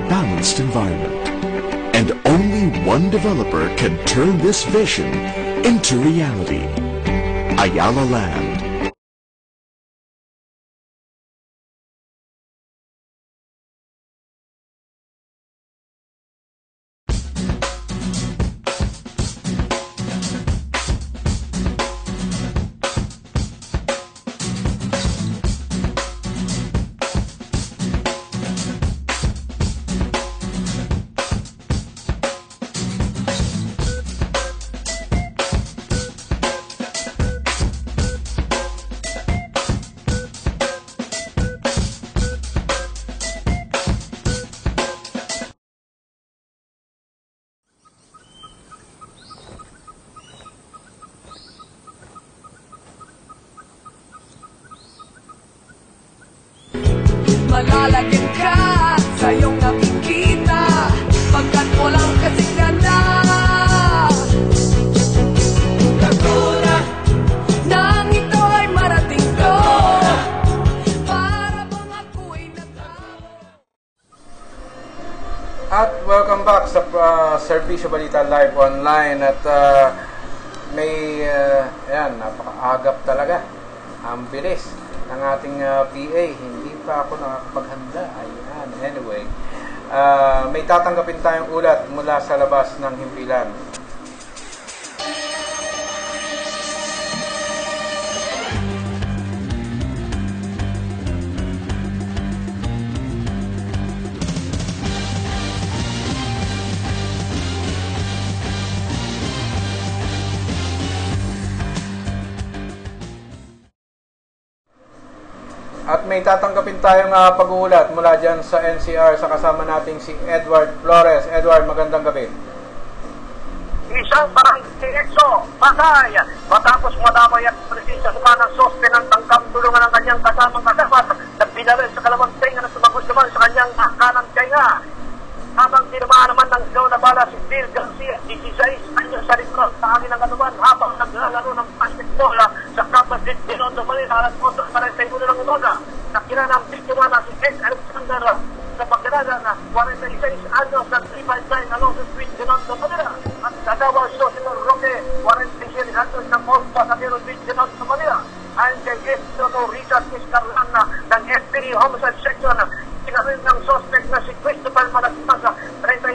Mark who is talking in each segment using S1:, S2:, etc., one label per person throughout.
S1: balanced environment. And only one developer can turn this vision into reality. Ayala Land.
S2: Malalagyan ka sa iyong nakikita pagkat walang kasigana. Laguna nang ito ay marating ko para bang ako'y natalo.
S3: At welcome back sa Serbisyo Balita Live Online. At may ayan, napakaagap talaga. Ang bilis ng ating PA. Hindi pa ako nakakapaghanda. Ayan. Anyway, may tatanggapin tayong ulat mula sa labas ng himpilan. At may tatanggapin tayong pag-uulat mula dyan sa NCR sa kasama nating si Edward Flores. Edward, magandang gabi.
S4: Isang barangay Pasay, matapos madamay at presensya sa kanang soste ng tangkap tulungan ng kanyang kasamang kasapat na binaril sa kalawang tenga na tumagos naman sa kanyang kanang tenga. Habang tinamaan naman ng sigaw na bala si Bill Garcia, 16 anyos sa likod sa hangin ng kanuman habang naglalaro ng basketball sa campus din Binondo, Manila, alas 8:41 ng umaga. Nakina ng biktima na si X. Alexander sa pagkilala na 46 anyos sa 359 Alonso Street, Binondo, Manila. At kagawa siya si Roque, 46 anyos sa Ospa sa Binondo Street, Binondo, Manila. Ayon kay Estado Richard Iscarlan ng FPD Homicide Section, sinarin ng suspect na si Christopher Malaspasa, 38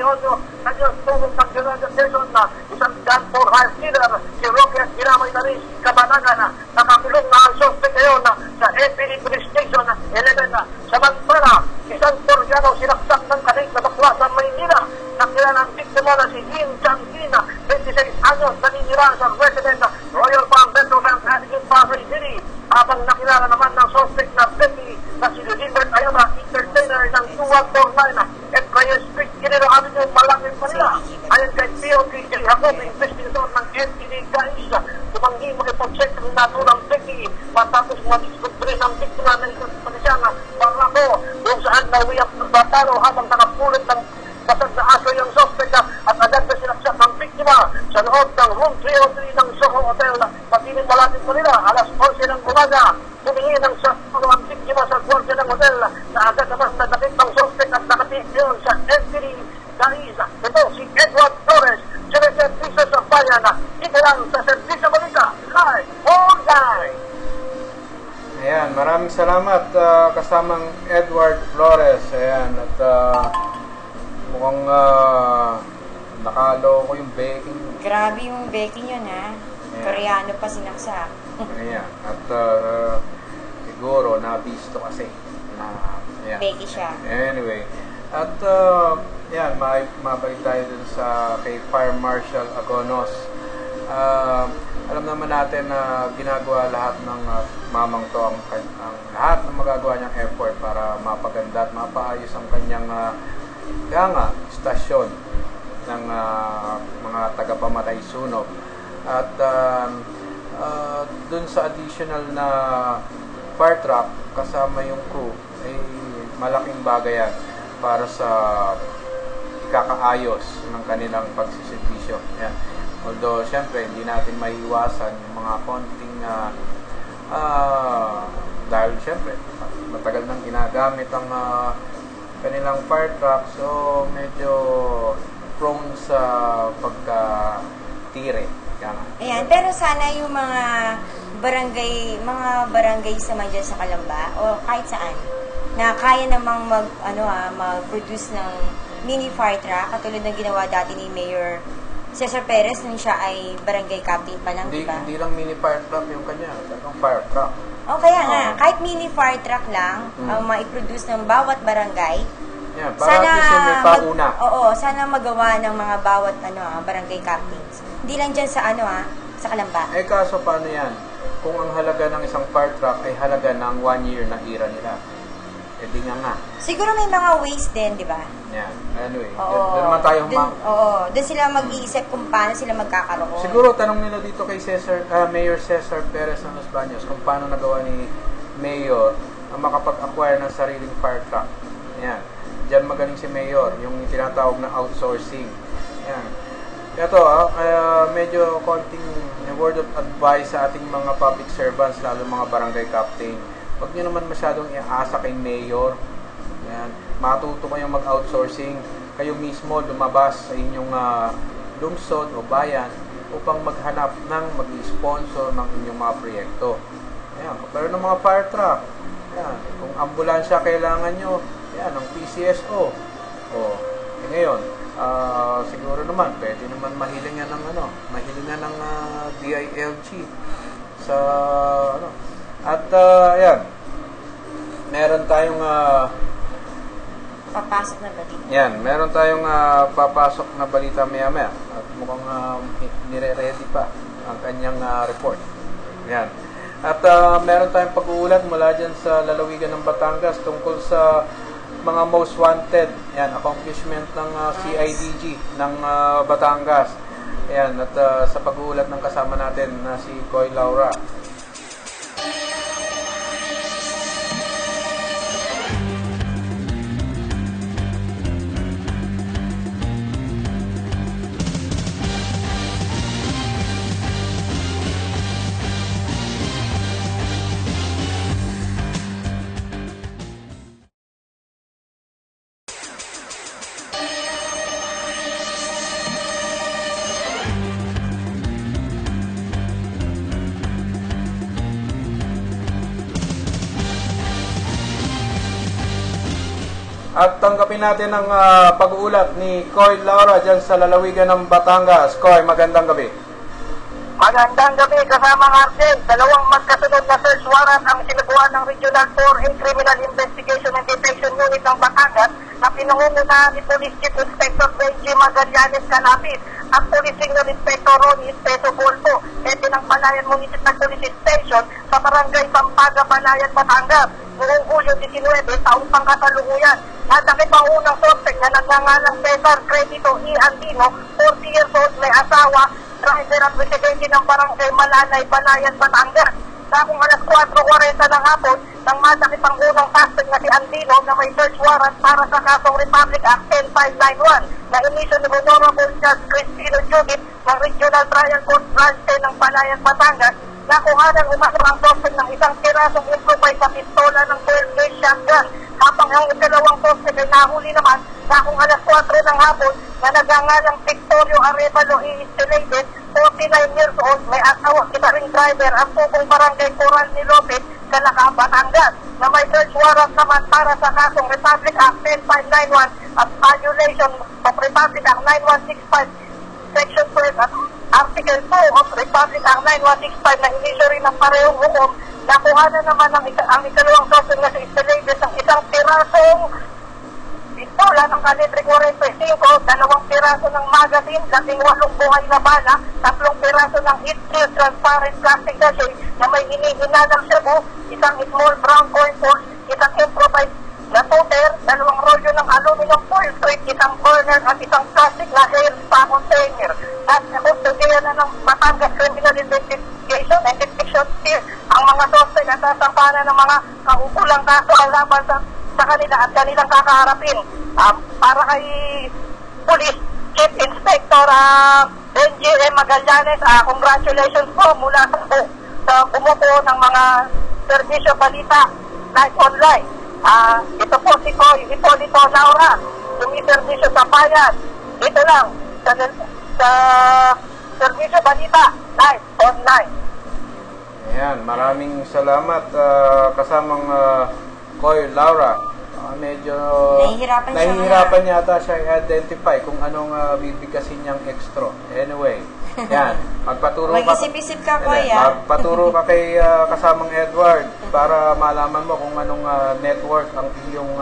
S4: anyos, tungkol sa Granada Station na isang gun for hire killer, si Roque at ginamay na rin Kabanaga na nakakulong na ang suspect ngayon sa FPD Police Station 11. Samantala, isang Koreano sinaksak ng kanig na bakla sa Maynila. Nakilala ng biktima na si Yin Chang-Yin, 26 anyos, naninira sa resident Royal Palm Metro Bank Avenue, Pasay City. Habang nakilala naman ng suspect na Betty na si Gilbert Ayala, entertainer ng 2149 at Reyes Street, Quirino Avenue, Malangin, Manila. Ayon kay POP J. Jacob, investigator ng NPD Gaisa, tumanggi makipag-check ng naturang Betty matapos madiskubre ng biktima na isang panisyan pangako kung saan nawiyak ng batalo habang nakapulot ng basag na aso yung suspect at agad na sinaksak ng biktima sa loob ng room 303 ng Soho Hotel, Patining Malapit, Manila, alas 11 ng umaga. Humingi ng sakto ang biktima sa gwardiya ng hotel na agad naman nadakit ng suspect at nakatigil sa NPD Gaisa. Ito si Edward Flores, Serbisyo sa Bayan, ito lang sa Serbisyo Balita Live Online.
S3: Ayan, maraming salamat kasamang Edward Flores. Ayan, at mukhang nakaloko yung baking.
S5: Grabe yung baking yun, ha?
S3: Yeah.
S5: Koreano pa sinaksak.
S3: Ayan, at siguro nabisto kasi na ayan.
S5: Baking siya.
S3: Anyway, at yan, mabalik tayo dun sa kay Fire Marshal Agonos. Alam naman natin na ginagawa lahat ng mamang to ang lahat ng magagawa niyang effort para mapaganda at mapaayos ang kanyang stasyon ng mga tagapamatay sunog. At dun sa additional na fire truck kasama yung crew ay malaking bagay yan para sa ikakaayos ng kanilang pagsiservisyo. Yan. Although, syempre, hindi natin maiiwasan yung mga konting dahil, syempre, matagal nang ginagamit ang kanilang fire truck, so medyo prone sa pagka-tire.
S5: Ayan, pero sana yung mga barangay sa dyan sa Calamba o kahit saan na kaya namang mag-produce ng mini fire truck katulad ng ginawa dati ni Mayor Cesar Perez nung siya ay barangay captain pa lang, diba?
S3: Hindi lang mini fire truck yung kanya, talagang fire truck.
S5: O kaya nga, kahit mini fire truck lang ang ma-produce ng bawat barangay.
S3: Yeah, para may pauna.
S5: Sana magawa ng mga bawat barangay captains. Hindi lang dyan sa sa Calamba.
S3: Kaso paano yan? Kung ang halaga ng isang fire truck ay halaga ng 1 year na ira nila. Di nga.
S5: Siguro may mga ways din, di ba?
S3: Yan. Anyway, doon naman tayo
S5: doon sila mag-iisip kung paano sila magkakaroon.
S3: Siguro tanong nila dito kay Mayor Cesar Perez ng Los Baños kung paano nagawa ni Mayor ang makapag-acquire ng sariling fire truck. Yan. Diyan magaling si Mayor, yung tinatawag na outsourcing. Yan. Ito, medyo konting word of advice sa ating mga public servants, lalo mga barangay captain. Huwag nyo naman masyadong iaasa kay Mayor. Yan. Matuto kayong mag-outsourcing. Kayo mismo lumabas sa inyong lungsod o bayan upang maghanap ng mag-sponsor ng inyong mga proyekto. Yan. Pero ng mga fire truck, yan. Kung ambulansya kailangan nyo, yan, ang PCSO. Ngayon, siguro naman, pwede naman mahilingan ng DILG sa, At, yan, meron tayong,
S5: papasok na balita.
S3: Yan, meron tayong papasok na balita maya-maya. At mukhang nire-ready pa ang kanyang report. Yan. At meron tayong pag-uulat mula dyan sa lalawigan ng Batangas tungkol sa mga most wanted, yan, accomplishment ng CIDG ng Batangas. Yan, at sa pag-uulat ng kasama natin na si Coy Laura. At tanggapin natin ang pag-uulat ni Coy Laura dyan sa lalawigan ng Batangas. Coy, magandang gabi.
S4: Magandang gabi kasama ng Arcel. Dalawang magkasunod na search warrant ang sinubuan ng Regional 4 Criminal Investigation and Detection Unit ng Batangas na pinangungunahan ni Police Chief Inspector Benji Magallanes Calapit at Police Signal Inspector Ronnie Espeso Bolpo at Palayan Municipal Police Station sa Barangay Pampaga, Palayan, Batangas noong Hulyo 19, taong pangkasalukuyan. Nadakit ang unang suspect na nagngangalang Cesar Credito E. Andino, 40 years old, may asawa, driver at residente ng Barangay Malanay, Palayan, Batangas. Sa kung alas 4:40 ng hapon, nang madakit ang unang suspect na si Andino na may search warrant para sa kasong Republic Act 10591 na inisyo ni Honorable Judge Cristino Judith ng Regional Trial Court Branch 10 ng Palayan, Batangas, nakuhanan umano ang suspect ng isang pirasong improvised sa pistola ng 12-gauge shotgun. Habang ang ikalawang suspect ay nahuli naman na kung alas 4 ng hapon na nagangalang Victorio Arevalo E. Estelade, 49 years old, may asawa, kita ring driver ang tukong Barangay Coral ni Lopez, Calaca, Batangas, na may search warrant naman para sa kasong Republic Act 10591 at violation of Republic Act 9165 Section 12 at Article 2 of Republic Act 9165 na inisyo rin ng parehong hukom. Nakuhanan naman ang ikalawang suspect na si Estelade ng isang pirasong pistola ng kalibre 45, 2 piraso ng magazine, 18 buhay na bala, 3 piraso ng heat-seal transparent plastic sachet na may hinihinalang shabu, isang small brown coin purse, isang improvised na toter, 2 rolyo ng aluminum foil strip, isang burner at isang plastic na hair spa container. At nakustudiya na ng Batangas Criminal Investigation and Detection Team ang mga suspect at sasampanan ng mga kaukulang kaso ang laban sa kanila at kanilang kakaharapin. Para kay Police Chief Inspector Benji Magallanes, congratulations po mula sa bumuko ng mga serbisyo balita live online. Ito po si Hipolito Laura, sumiservisyo sa bayan. Dito lang, sa Servisyo Balita, live, online.
S3: Ayan, maraming salamat kasamang Koy Laura. Medyo nahihirapan yata siya i-identify kung anong bibigkasin niyang extra. Anyway, yan,
S5: mag-isip-isip ka, Koy,
S3: magpaturo ka kay kasamang Edward para malaman mo kung anong network ang iyong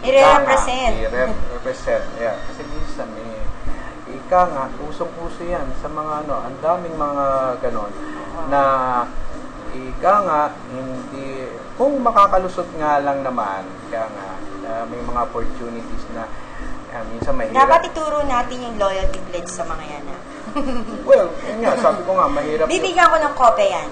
S3: i-represent. Yeah. Kasi minsan ika nga, usong-uso yan sa mga ang daming mga ganon na ika nga, hindi, kung makakalusot nga lang naman, ika nga, may mga opportunities na minsan mahirap.
S5: Dapat ituro natin yung loyalty pledge sa mga yan,
S3: Well, yun nga, sabi ko nga, mahirap.
S5: Bibigyan ko ng kopya yan.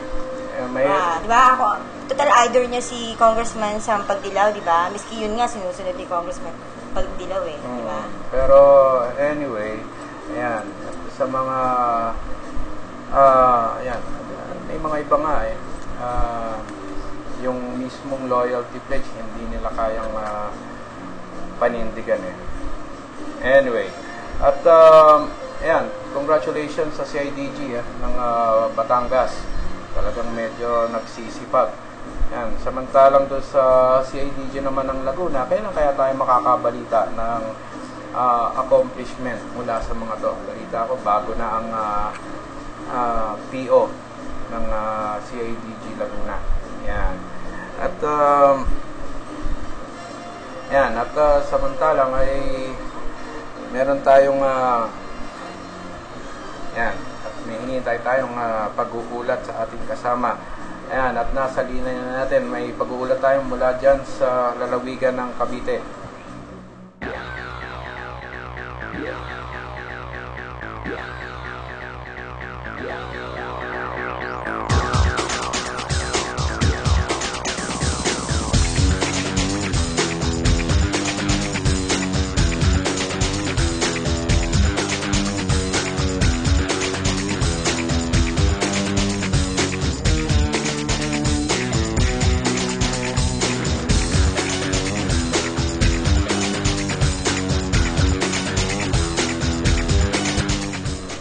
S3: Mahirap.
S5: Di ba ako, total idol niya si Congressman Sam Pagdilaw, di ba? Miski yun nga, sinusunod ni Congressman Pagdilaw di ba?
S3: Pero, anyway, ayan, sa mga, ayan, may mga iba nga yung mismong loyalty pledge hindi nila kayang panindigan Anyway, at ayan, congratulations sa CIDG ng Batangas. Talagang medyo nagsisipag. Ayan, samantalang doon sa CIDG naman ng Laguna, kailan kaya tayo makakabalita ng accomplishment mula sa mga to? Balita ko bago na ang PO ng CIDG Laguna. Yan. At yan, at samantalang ay meron tayong yan, at may hinihintay tayong pag-uulat sa ating kasama. Ayan, at nasa linya na natin, may pag-uulat tayong mula dyan sa lalawigan ng Cavite.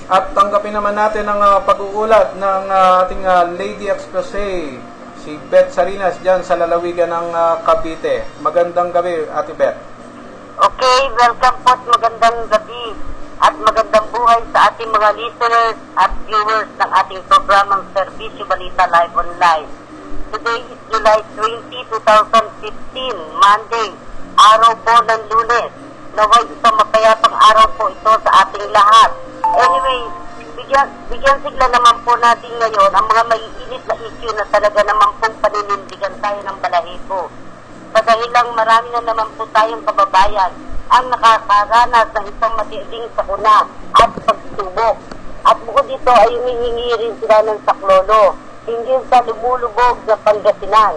S3: At tanggapin naman natin ang pag-uulat ng ating Lady Expose, si Beth Salinas dyan sa lalawigan ng Cavite. Magandang gabi, Ate Beth.
S6: Okay, welcome po at magandang gabi at magandang buhay sa ating mga listeners at viewers ng ating programang Servisyo Balita Live Online. Today is July 20, 2015, Monday, araw po ng Lunes. Naway isang mapayapang araw po ito sa ating lahat. Anyway, bigyan sigla naman po natin ngayon ang mga maiinit na issue na talaga naman pong paninindigan tayo ng balahibo. Sa dahilang marami na naman po tayong kababayan ang nakakaranas ng isang matinding sakuna at pagsubok. At bukod dito ay humihingi rin sila ng saklolo hinggil sa lumulubog na Pangasinan.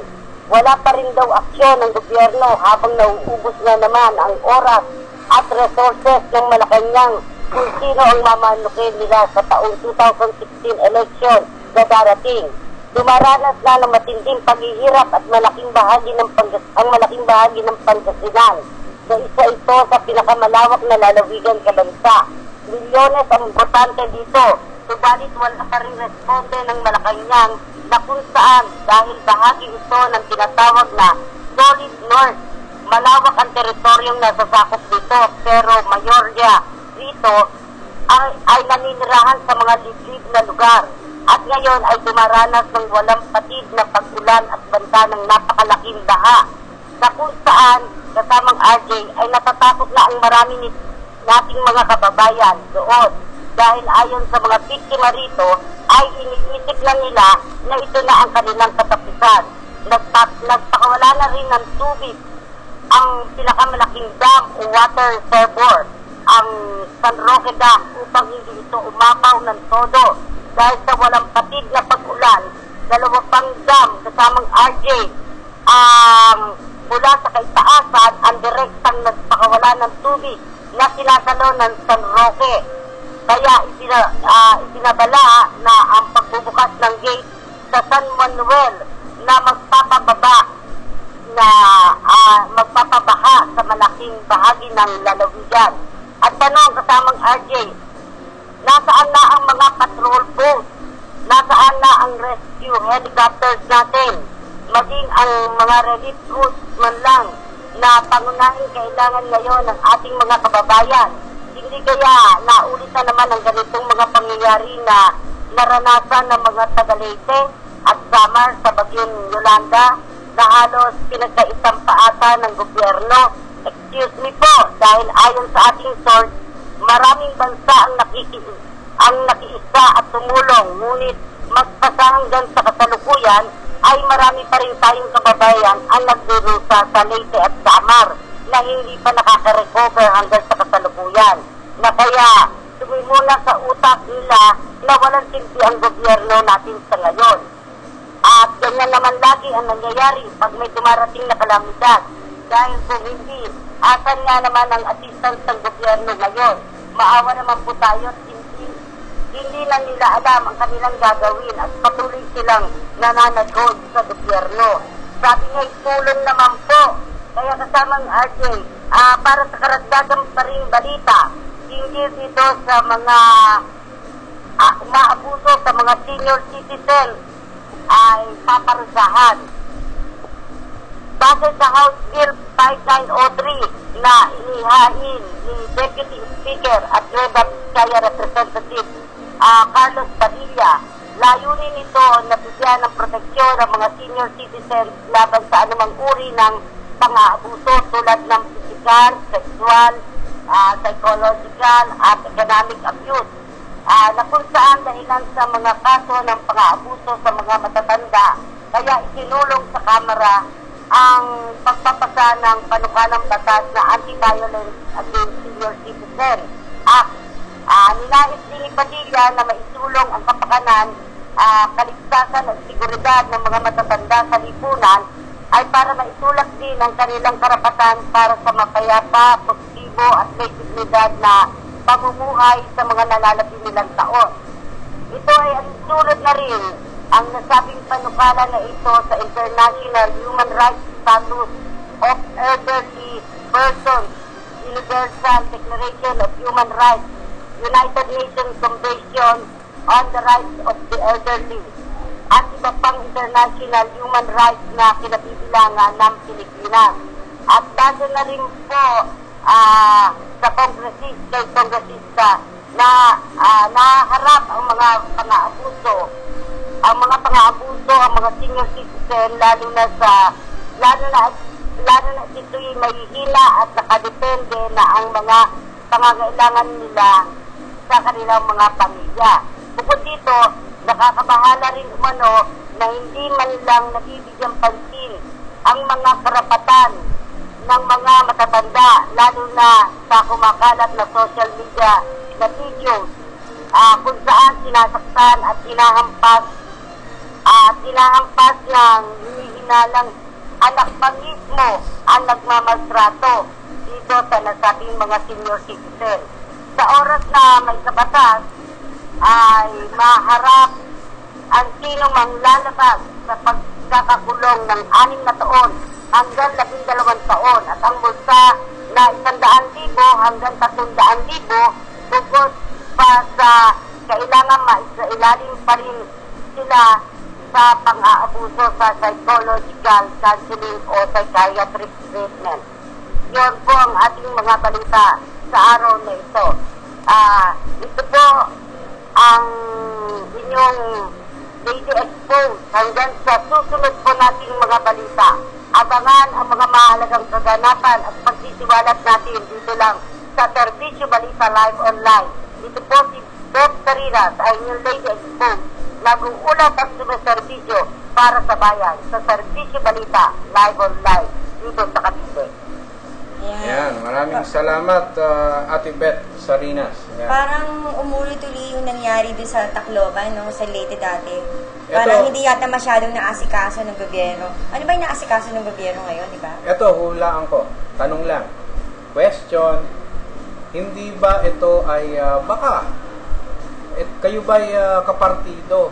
S6: Wala pa rin daw aksyon ng gobyerno habang nauubos na naman ang oras at resources ng Malacanang kung sino ang mamanukin nila sa taong 2016 election na darating. Dumaranas na ng matinding paghihirap at malaking bahagi ng Pangasinan na isa ito sa pinakamalawak na lalawigan sa bansa. Milyones ang botante dito, subalit wala pa rin responde ng Malacanang na kung saan dahil bahagi ito ng tinatawag na Solid North. Malawak ang teritoryong nasasakop dito pero mayorya dito ay naninirahan sa mga liblib na lugar at ngayon ay dumaranas ng walang patid na pag-ulan at banta ng napakalaking baha na kung saan kasamang RJ ay natatakot na ang marami nating mga kababayan doon dahil ayon sa mga biktima rito ay iniisip lang nila na ito na ang kanilang katapusan. Nagpakawala na rin ng tubig ang pinakamalaking dam o water reservoir, ang San Roque Dam, upang hindi ito umapaw ng todo dahil sa walang patid na pag-ulan. Dalawa pang dam kasamang RJ mula sa kaitaasan ang direktang nagpakawala ng tubig na sinasalo ng San Roque. Kaya isinabala na ang pagbubukas ng gate sa San Manuel na magpapababa na magpapabaha sa malaking bahagi ng lalawigan. At tanong kasamang RJ, nasaan na ang mga patrol boats? Nasaan na ang rescue helicopters natin? Maging ang mga relief goods man lang na pangunahing kailangan ngayon ng ating mga kababayan. Hindi kaya naulit na naman ang ganitong mga pangyayari na naranasan ng mga taga Leyte at Samar sa bagyong Yolanda na halos pinagkaisang paata ng gobyerno. Excuse me po, dahil ayon sa ating source, maraming bansa ang nakiisa at tumulong, ngunit magpasa hanggang sa kasalukuyan ay marami pa rin tayong kababayan ang nagdurusa sa Leyte at Samar na hindi pa nakaka-recover hanggang sa kasalukuyan. Na kaya tumimula sa utak nila na walang silbi ang gobyerno natin sa ngayon. At ganyan naman lagi ang nangyayari pag may dumarating na kalamidad. Dahil kung hindi, asan nga naman ang assistance ng gobyerno ngayon? Maawa naman po tayo at hindi lang nila alam ang kanilang gagawin at patuloy silang nananagod sa gobyerno. Sabi nga, tulong naman po. Kaya kasamang RJ, para sa karagdagang pa rin balita, hindi dito sa mga umaabuso sa mga senior citizens ay paparusahan. Base sa House Bill 5903 na inihain ni Deputy Speaker at Nueva Vizcaya Representative Carlos Padilla, layunin nito na bigyan ng proteksyon ng mga senior citizens laban sa anumang uri ng pang-aabuso tulad ng physical, sexual, psychological at economic abuse. Na kung saan dahilan sa mga kaso ng pang-aabuso sa mga matatanda, kaya isinulong sa Kamara ang pagpapasa ng panukalang batas na Anti-Violence Against Senior Citizen Act. Ninais din ni Padilla na maisulong ang kapakanan, kaligtasan at seguridad ng mga matatanda sa lipunan ay para maitulak din ang kanilang karapatan para sa mapayapa, positibo at may dignidad na pamumuhay sa mga nalalapit nilang taon. Ito ay sulod na rin ang nasabing panukala na ito sa International Human Rights Status of Elderly Persons, Universal Declaration of Human Rights, United Nations Convention on the Rights of the Elderly, at iba pang international human rights na kinabibilangan ng Pilipinas. At base na rin po sa kongresista na naharap ang mga pang-aabuso, ang mga senior citizen, lalo na ito'y may hila at nakadepende na ang mga pangangailangan nila sa kanilang mga pamilya. Bukod dito, nakakabahala rin umano na hindi man lang nabibigyan pansin ang mga karapatan ng mga matatanda, lalo na sa kumakalat na social media na videos kung saan sinasaktan at hinahampas ng hinihinalang anak pa mismo ang nagmamaltrato dito sa nasabing mga senior citizen. Sa oras na may kabatas ay maharap ang sino mang lalabas sa pagkakakulong ng 6 na taon hanggang 12 taon at ang multa na 100,000 hanggang 300,000 tungkol pa sa kailangan maisailalim pa rin sila sa pang-aabuso sa psychological counseling o psychiatric treatment. Yun po ang ating mga balita sa araw na ito. Ito po ang inyong Lady Expose. Hanggang sa susunod po nating mga balita, abangan ang mga mahalagang kaganapan at pagsisiwalat natin dito lang sa Serbisyo Balita Live Online. Dito po si Beth Sarinas ay inyong Lady Expose, nag-uulat at sumaserbisyo para sa bayan sa Serbisyo Balita Live Online dito sa Cavite.
S3: Yan, maraming salamat Ate Beth Sarinas. Yan.
S5: Parang umulit-uli yung nangyari doon sa Tacloban, no? Sa Leyte dati. Parang hindi yata masyadong naasikaso ng gobyerno. Ano ba yung naasikaso ng gobyerno ngayon, di ba?
S3: Ito, hulaan ko. Tanong lang. Question, hindi ba ito ay baka? Kayo ba ay kapartido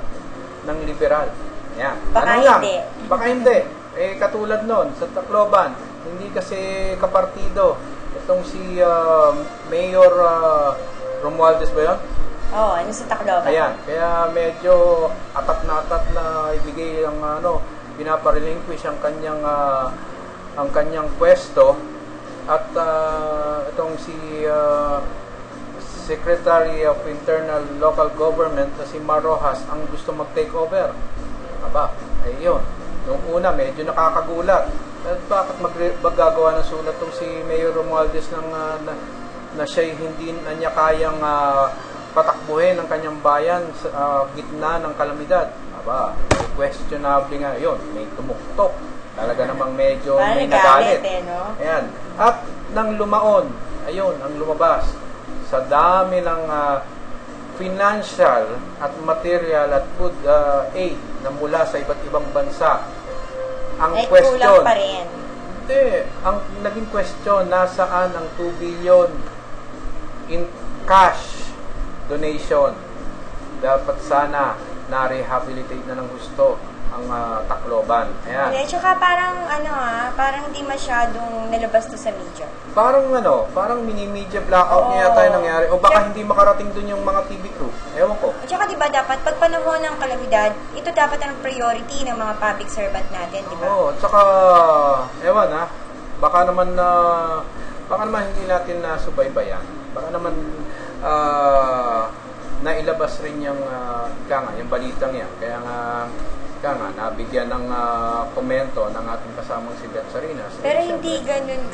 S3: ng liberal? Yan.
S5: Baka
S3: Tanong lang.
S5: hindi.
S3: Baka hindi. Katulad nun, sa Tacloban, hindi kasi kapartido. Itong si Mayor Romualdez ba yun?
S5: Oo, ano sa Tacloban.
S3: Ayan, kaya medyo atat na ibigay ang pinaparelinquish ang kanyang pwesto at itong si Secretary of Internal Local Government na si Mar Rojas ang gusto mag-take over. Aba, ayun. Noong una, medyo nakakagulat. Bakit maggagawa ng sulat tong si Mayor Romualdez na siya'y hindi na niya kayang patakbuhin ang kanyang bayan sa gitna ng kalamidad? Aba, questionable nga yun. May tumuktok. Talaga namang medyo may nagalit.
S5: No?
S3: Ayan. At nang lumaon, ayun, ang lumabas sa dami ng financial at material at food aid na mula sa iba't ibang bansa. Ang question,
S5: kulang pa rin.
S3: Hindi, ang naging question, nasaan ang 2 billion in cash donation? Dapat sana na-rehabilitate na ng gusto ang Tacloban. Ayan.
S5: Okay, tsaka parang parang hindi masyadong nalabas to sa media.
S3: Parang mini-media blackout niya yata yung nangyari. O baka hindi makarating dun yung mga TV crew. Ewan ko.
S5: At saka diba dapat, pag panahon ng kalamidad, ito dapat ang priority ng mga public servant natin, diba?
S3: Oo, at saka, ewan baka naman hindi natin nasubaybayan. Baka naman nailabas rin yung balitang yan. Kaya nga, nabigyan ng komento ng ating kasamang si Beth Sarinas.
S5: Pero hindi ganun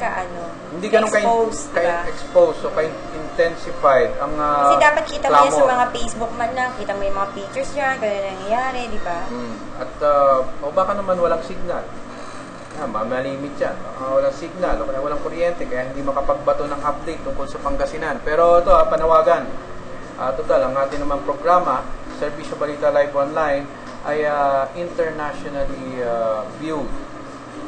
S3: hindi ganun
S5: exposed, diba?
S3: Exposed, so intensified ang
S5: kasi dapat kita mo yan sa
S3: clamor.
S5: mga Facebook man lang, kita mo yung mga pictures dyan, ganun nangyayari, di ba?
S3: At baka naman walang signal. Malimit yan. Walang signal, o kaya walang kuryente, kaya hindi makapagbato ng update tungkol sa Pangasinan. Pero ito, panawagan. Total, ang ating namang programa, Serbisyo Balita Live Online, ay internationally viewed.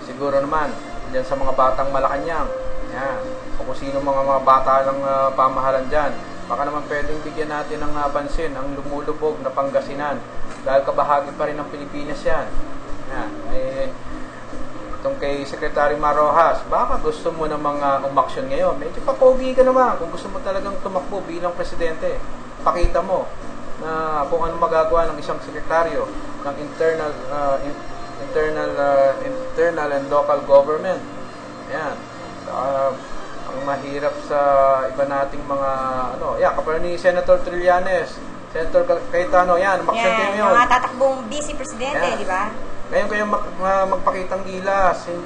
S3: Siguro naman, dyan sa mga batang Malacanang, yan, o kung sino mga bata ng pamahalan dyan, baka naman pwedeng bigyan natin ng pansin ang lumulubog na Pangasinan dahil kabahagi pa rin ng Pilipinas yan. Yan, itong kay Secretary Mar Rojas, baka gusto mo na mga umaksyon ngayon, medyo papogi ka naman kung gusto mo talagang tumakbo bilang presidente. Pakita mo na kung ano magagawa ng isang sekretaryo ng internal and local government. Ayan. Ang mahirap sa iba nating mga kapag ni Senator Trillanes, Senator Cayetano, yan, umaksyon kayo yun.
S5: Mga tatakbong vice presidente, di ba?
S3: Ngayon kayo magpakitang gilas,